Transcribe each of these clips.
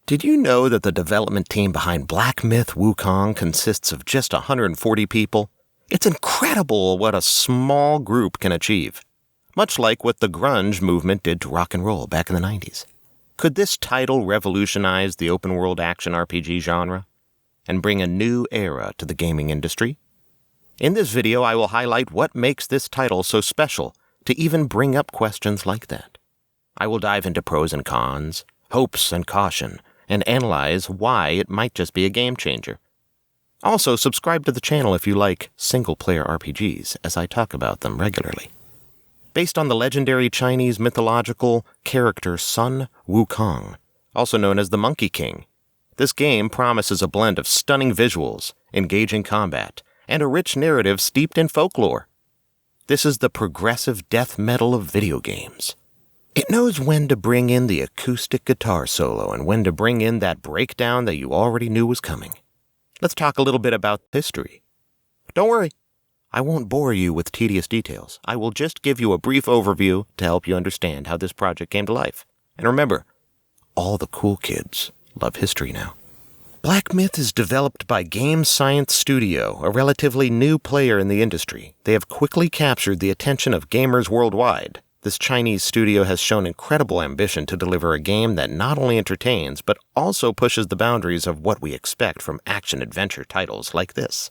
Did you know that the development team behind Myth Wukong consists of just 140 people? It's incredible what a small group can achieve, much like what the grunge movement did to rock and roll back in the 90s. Could this title revolutionize the open-world action RPG genre and bring a new era to the gaming industry? In this video, I will highlight what makes this title so special to even bring up questions like that. I will dive into pros and cons, hopes and caution, and analyze why it might just be a game changer. Also, subscribe to the channel if you like single-player RPGs, as I talk about them regularly. Based on the legendary Chinese mythological character Sun Wukong, also known as the Monkey King, this game promises a blend of stunning visuals, engaging combat, and a rich narrative steeped in folklore. This is the progressive death metal of video games. It knows when to bring in the acoustic guitar solo and when to bring in that breakdown that you already knew was coming. Let's talk a little bit about history. Don't worry, I won't bore you with tedious details. I will just give you a brief overview to help you understand how this project came to life. And remember, all the cool kids love history now. Black Myth is developed by Game Science Studio, a relatively new player in the industry. They have quickly captured the attention of gamers worldwide. This Chinese studio has shown incredible ambition to deliver a game that not only entertains, but also pushes the boundaries of what we expect from action-adventure titles like this.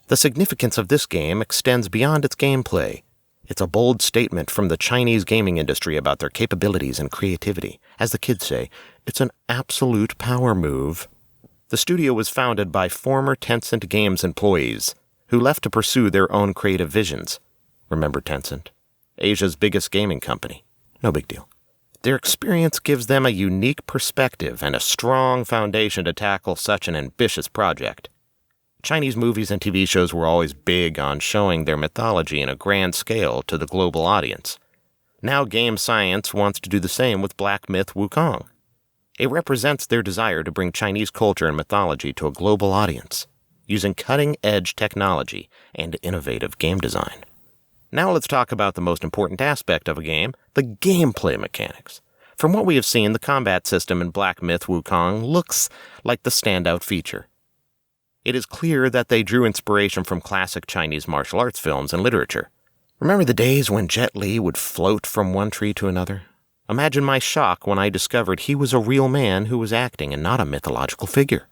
The significance of this game extends beyond its gameplay. It's a bold statement from the Chinese gaming industry about their capabilities and creativity. As the kids say, it's an absolute power move. The studio was founded by former Tencent Games employees who left to pursue their own creative visions. Remember Tencent? Asia's biggest gaming company. No big deal. Their experience gives them a unique perspective and a strong foundation to tackle such an ambitious project. Chinese movies and TV shows were always big on showing their mythology in a grand scale to the global audience. Now Game Science wants to do the same with Myth Wukong. It represents their desire to bring Chinese culture and mythology to a global audience, using cutting-edge technology and innovative game design. Now let's talk about the most important aspect of a game, the gameplay mechanics. From what we have seen, the combat system in Myth Wukong looks like the standout feature. It is clear that they drew inspiration from classic Chinese martial arts films and literature. Remember the days when Jet Li would float from one tree to another? Imagine my shock when I discovered he was a real man who was acting and not a mythological figure.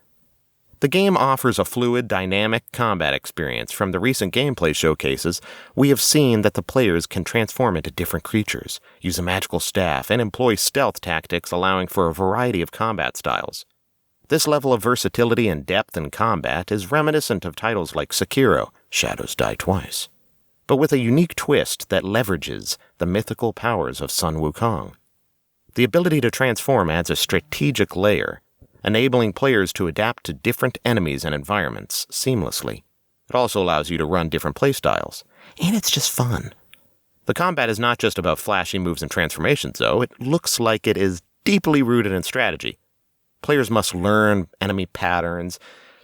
The game offers a fluid, dynamic combat experience. From the recent gameplay showcases, we have seen that the players can transform into different creatures, use a magical staff, and employ stealth tactics, allowing for a variety of combat styles. This level of versatility and depth in combat is reminiscent of titles like Sekiro, Shadows Die Twice, but with a unique twist that leverages the mythical powers of Sun Wukong. The ability to transform adds a strategic layer, enabling players to adapt to different enemies and environments seamlessly. It also allows you to run different playstyles, and it's just fun. The combat is not just about flashy moves and transformations, though. It looks like it is deeply rooted in strategy. Players must learn enemy patterns,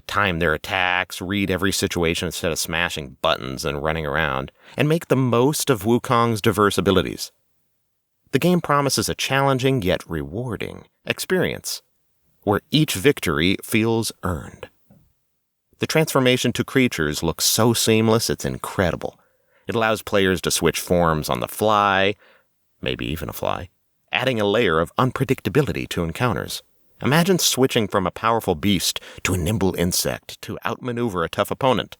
time their attacks, read every situation instead of smashing buttons and running around, and make the most of Wukong's diverse abilities. The game promises a challenging yet rewarding experience, where each victory feels earned. The transformation to creatures looks so seamless, it's incredible. It allows players to switch forms on the fly, maybe even a fly, adding a layer of unpredictability to encounters. Imagine switching from a powerful beast to a nimble insect to outmaneuver a tough opponent.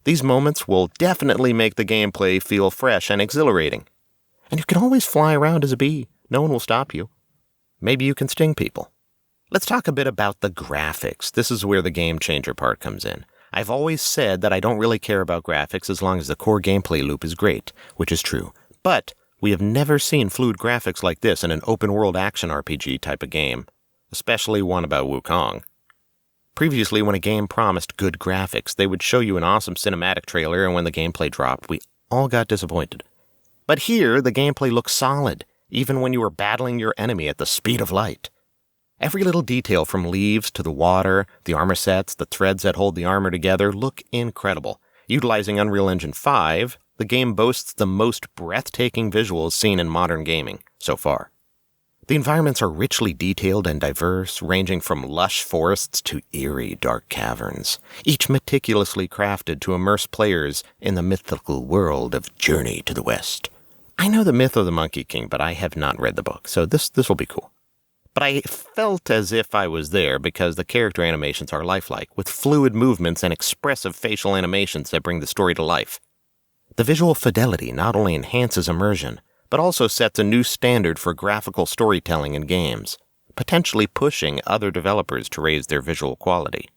These moments will definitely make the gameplay feel fresh and exhilarating. And you can always fly around as a bee. No one will stop you. Maybe you can sting people. Let's talk a bit about the graphics. This is where the game changer part comes in. I've always said that I don't really care about graphics as long as the core gameplay loop is great, which is true. But we have never seen fluid graphics like this in an open-world action RPG type of game, especially one about Wukong. Previously, when a game promised good graphics, they would show you an awesome cinematic trailer, and when the gameplay dropped, we all got disappointed. But here, the gameplay looks solid, even when you are battling your enemy at the speed of light. Every little detail from leaves to the water, the armor sets, the threads that hold the armor together look incredible. Utilizing Unreal Engine 5, the game boasts the most breathtaking visuals seen in modern gaming so far. The environments are richly detailed and diverse, ranging from lush forests to eerie dark caverns, each meticulously crafted to immerse players in the mythical world of Journey to the West. I know the Myth of the Monkey King, but I have not read the book, so this will be cool. But I felt as if I was there because the character animations are lifelike, with fluid movements and expressive facial animations that bring the story to life. The visual fidelity not only enhances immersion, but also sets a new standard for graphical storytelling in games, potentially pushing other developers to raise their visual quality.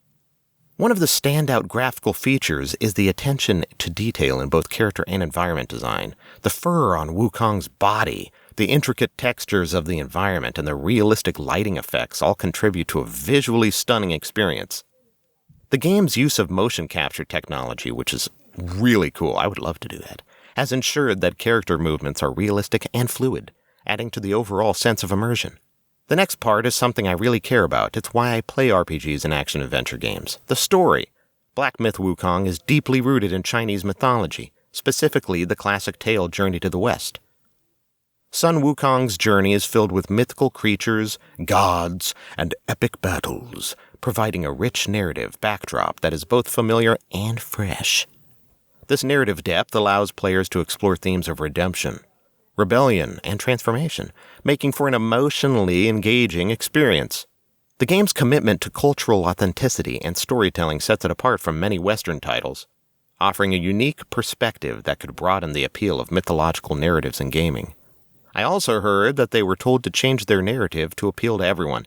One of the standout graphical features is the attention to detail in both character and environment design. The fur on Wukong's body, the intricate textures of the environment, and the realistic lighting effects all contribute to a visually stunning experience. The game's use of motion capture technology, which is really cool, I would love to do that, has ensured that character movements are realistic and fluid, adding to the overall sense of immersion. The next part is something I really care about. It's why I play RPGs and action-adventure games. The story. Black Myth Wukong is deeply rooted in Chinese mythology, specifically the classic tale Journey to the West. Sun Wukong's journey is filled with mythical creatures, gods, and epic battles, providing a rich narrative backdrop that is both familiar and fresh. This narrative depth allows players to explore themes of redemption, rebellion, and transformation, making for an emotionally engaging experience. The game's commitment to cultural authenticity and storytelling sets it apart from many Western titles, offering a unique perspective that could broaden the appeal of mythological narratives in gaming. I also heard that they were told to change their narrative to appeal to everyone,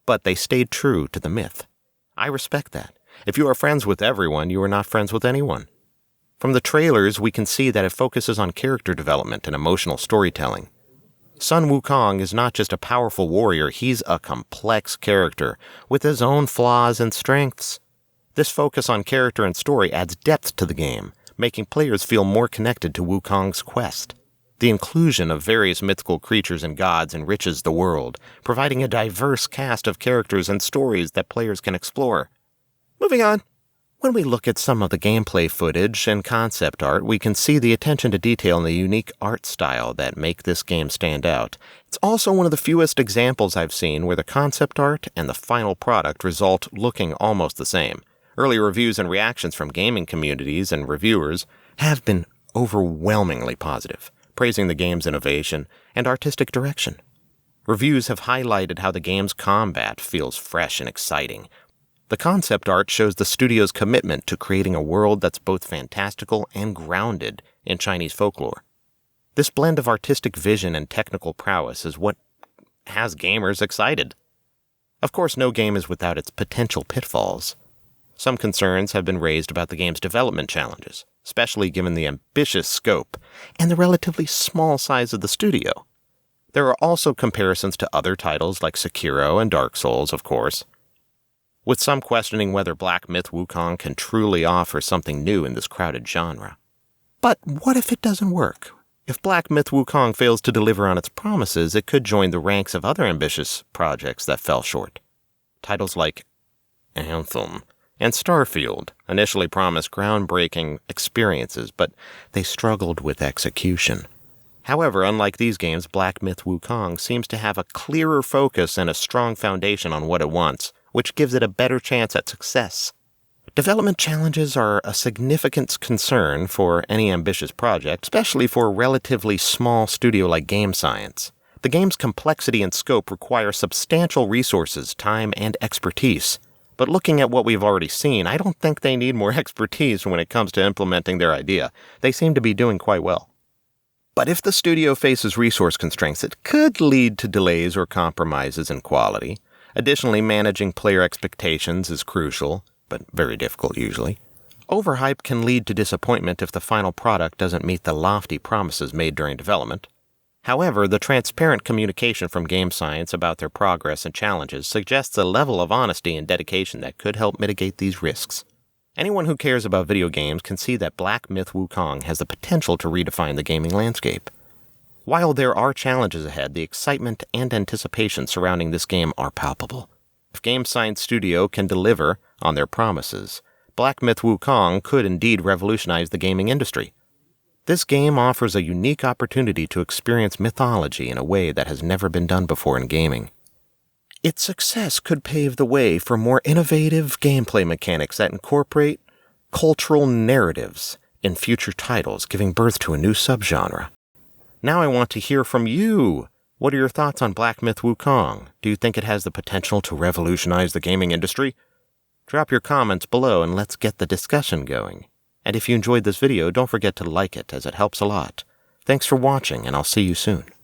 but they stayed true to the myth. I respect that. If you are friends with everyone, you are not friends with anyone. From the trailers, we can see that it focuses on character development and emotional storytelling. Sun Wukong is not just a powerful warrior, he's a complex character, with his own flaws and strengths. This focus on character and story adds depth to the game, making players feel more connected to Wukong's quest. The inclusion of various mythical creatures and gods enriches the world, providing a diverse cast of characters and stories that players can explore. Moving on. When we look at some of the gameplay footage and concept art, we can see the attention to detail and the unique art style that make this game stand out. It's also one of the fewest examples I've seen where the concept art and the final product result looking almost the same. Early reviews and reactions from gaming communities and reviewers have been overwhelmingly positive, praising the game's innovation and artistic direction. Reviews have highlighted how the game's combat feels fresh and exciting. The concept art shows the studio's commitment to creating a world that's both fantastical and grounded in Chinese folklore. This blend of artistic vision and technical prowess is what has gamers excited. Of course, no game is without its potential pitfalls. Some concerns have been raised about the game's development challenges, especially given the ambitious scope and the relatively small size of the studio. There are also comparisons to other titles like Sekiro and Dark Souls, of course, with some questioning whether Black Myth Wukong can truly offer something new in this crowded genre. But what if it doesn't work? If Black Myth Wukong fails to deliver on its promises, it could join the ranks of other ambitious projects that fell short. Titles like Anthem and Starfield initially promised groundbreaking experiences, but they struggled with execution. However, unlike these games, Black Myth Wukong seems to have a clearer focus and a strong foundation on what it wants, which gives it a better chance at success. Development challenges are a significant concern for any ambitious project, especially for a relatively small studio like Game Science. The game's complexity and scope require substantial resources, time, and expertise. But looking at what we've already seen, I don't think they need more expertise when it comes to implementing their idea. They seem to be doing quite well. But if the studio faces resource constraints, it could lead to delays or compromises in quality. Additionally, managing player expectations is crucial, but very difficult usually. Overhype can lead to disappointment if the final product doesn't meet the lofty promises made during development. However, the transparent communication from Game Science about their progress and challenges suggests a level of honesty and dedication that could help mitigate these risks. Anyone who cares about video games can see that Black Myth Wukong has the potential to redefine the gaming landscape. While there are challenges ahead, the excitement and anticipation surrounding this game are palpable. If Game Science Studio can deliver on their promises, Black Myth Wukong could indeed revolutionize the gaming industry. This game offers a unique opportunity to experience mythology in a way that has never been done before in gaming. Its success could pave the way for more innovative gameplay mechanics that incorporate cultural narratives in future titles, giving birth to a new subgenre. Now I want to hear from you. What are your thoughts on Black Myth Wukong? Do you think it has the potential to revolutionize the gaming industry? Drop your comments below and let's get the discussion going. And if you enjoyed this video, don't forget to like it, as it helps a lot. Thanks for watching, and I'll see you soon.